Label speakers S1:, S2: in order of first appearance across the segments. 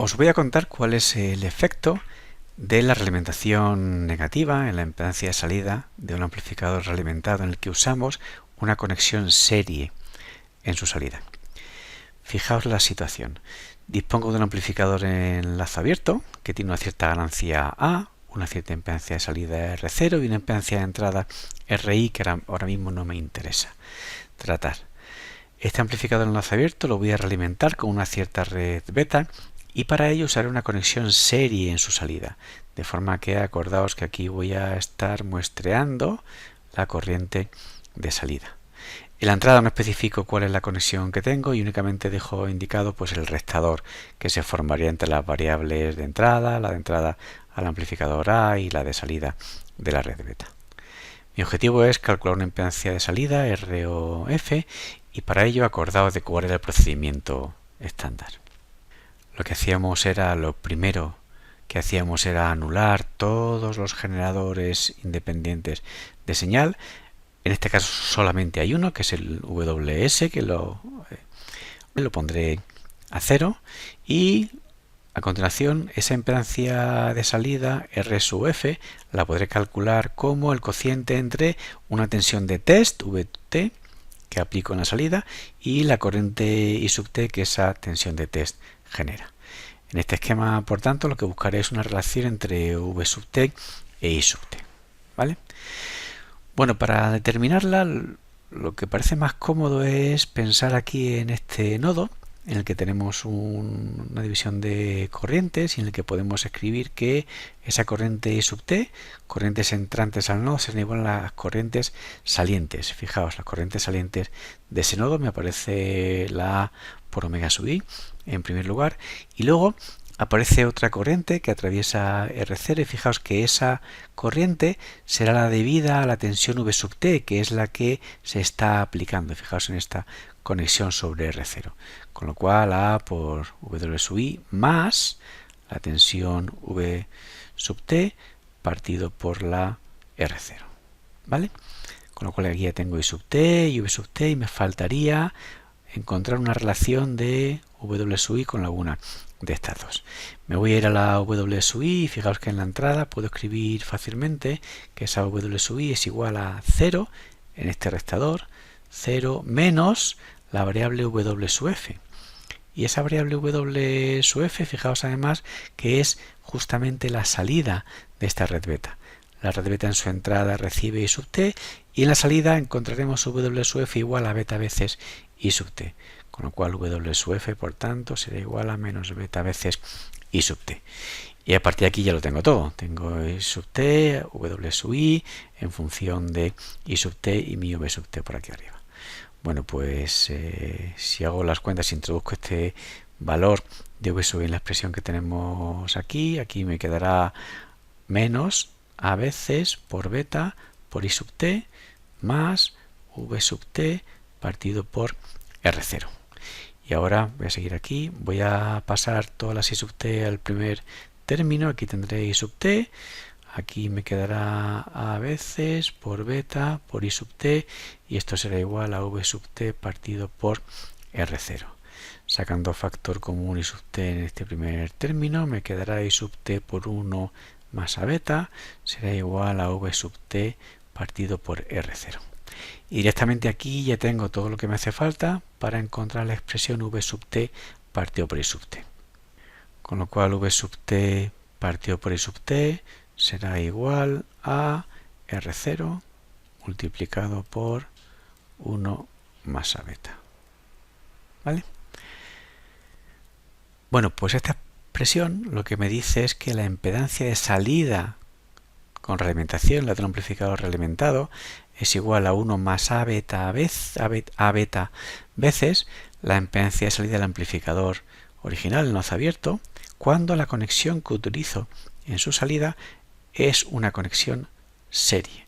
S1: Os voy a contar cuál es el efecto de la realimentación negativa en la impedancia de salida de un amplificador realimentado en el que usamos una conexión serie en su salida. Fijaos la situación. Dispongo de un amplificador en enlace abierto que tiene una cierta ganancia A, una cierta impedancia de salida R0 y una impedancia de entrada RI que ahora mismo no me interesa tratar. Este amplificador en enlace abierto lo voy a realimentar con una cierta red beta y para ello usaré una conexión serie en su salida, de forma que acordaos que aquí voy a estar muestreando la corriente de salida. En la entrada no especifico cuál es la conexión que tengo y únicamente dejo indicado pues el restador que se formaría entre las variables de entrada, la de entrada al amplificador A y la de salida de la red beta. Mi objetivo es calcular una impedancia de salida R o F y para ello acordaos de cuál era el procedimiento estándar. Lo primero que hacíamos era anular todos los generadores independientes de señal. En este caso solamente hay uno, que es el WS, que lo pondré a 0 y a continuación esa impedancia de salida R sub F la podré calcular como el cociente entre una tensión de test, VT, que aplico en la salida, y la corriente I sub T que esa tensión de test genera. En este esquema, por tanto, lo que buscaré es una relación entre V sub T e I sub T. ¿Vale? Bueno, para determinarla, lo que parece más cómodo es pensar aquí en este nodo, en el que tenemos una división de corrientes y en el que podemos escribir que esa corriente I sub T, corrientes entrantes al nodo, serán igual a las corrientes salientes. Fijaos, las corrientes salientes de ese nodo me aparece la A por omega sub I en primer lugar y luego aparece otra corriente que atraviesa R0 y fijaos que esa corriente será la debida a la tensión V sub T, que es la que se está aplicando. Fijaos en esta conexión sobre R0. Con lo cual A por W sub I más la tensión V sub T partido por la R0. ¿Vale? Con lo cual aquí ya tengo I sub T y V sub T y me faltaría encontrar una relación de W sub I con alguna de estas dos. Me voy a ir a la W sub I y fijaos que en la entrada puedo escribir fácilmente que esa W sub I es igual a 0 en este restador, 0 menos la variable W sub F. Y esa variable W sub F, fijaos además que es justamente la salida de esta red beta. La red beta en su entrada recibe I sub T y en la salida encontraremos W sub F igual a beta veces I sub T. Con lo cual W sub F, por tanto, será igual a menos beta veces I sub T. Y a partir de aquí ya lo tengo todo. Tengo I sub T, W sub I, en función de I sub T y mi V sub T por aquí arriba. Bueno, pues si hago las cuentas, si introduzco este valor de V sub I en la expresión que tenemos aquí me quedará menos A veces por beta por I sub T más V sub T partido por R0. Y ahora voy a seguir aquí, voy a pasar todas las I sub T al primer término, aquí tendré I sub T, aquí me quedará A veces por beta por I sub T y esto será igual a V sub T partido por R0. Sacando factor común I sub T en este primer término, me quedará I sub T por 1 más A beta, será igual a V sub T partido por R0. Y directamente aquí ya tengo todo lo que me hace falta para encontrar la expresión V sub T partido por I sub T. Con lo cual V sub T partido por I sub T será igual a R0 multiplicado por 1 más A beta. ¿Vale? Bueno, pues esta expresión lo que me dice es que la impedancia de salida con realimentación, la de un amplificador realimentado, es igual a 1 más A beta veces la impedancia de salida del amplificador original, en enlace abierto, cuando la conexión que utilizo en su salida es una conexión serie.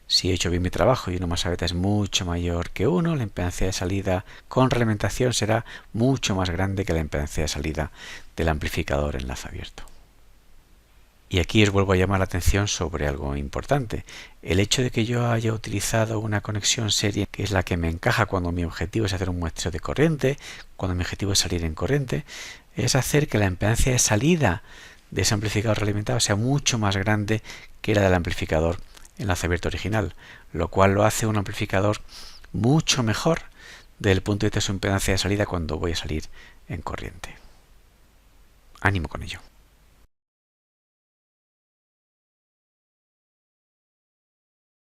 S1: Si he hecho bien mi trabajo y 1 más A beta es mucho mayor que 1, la impedancia de salida con realimentación será mucho más grande que la impedancia de salida del amplificador en enlace abierto. Y aquí os vuelvo a llamar la atención sobre algo importante. El hecho de que yo haya utilizado una conexión serie, que es la que me encaja cuando mi objetivo es hacer un muestreo de corriente, cuando mi objetivo es salir en corriente, es hacer que la impedancia de salida de ese amplificador realimentado sea mucho más grande que la del amplificador enlace abierto original, lo cual lo hace un amplificador mucho mejor desde el punto de vista de su impedancia de salida cuando voy a salir en corriente. Ánimo con ello.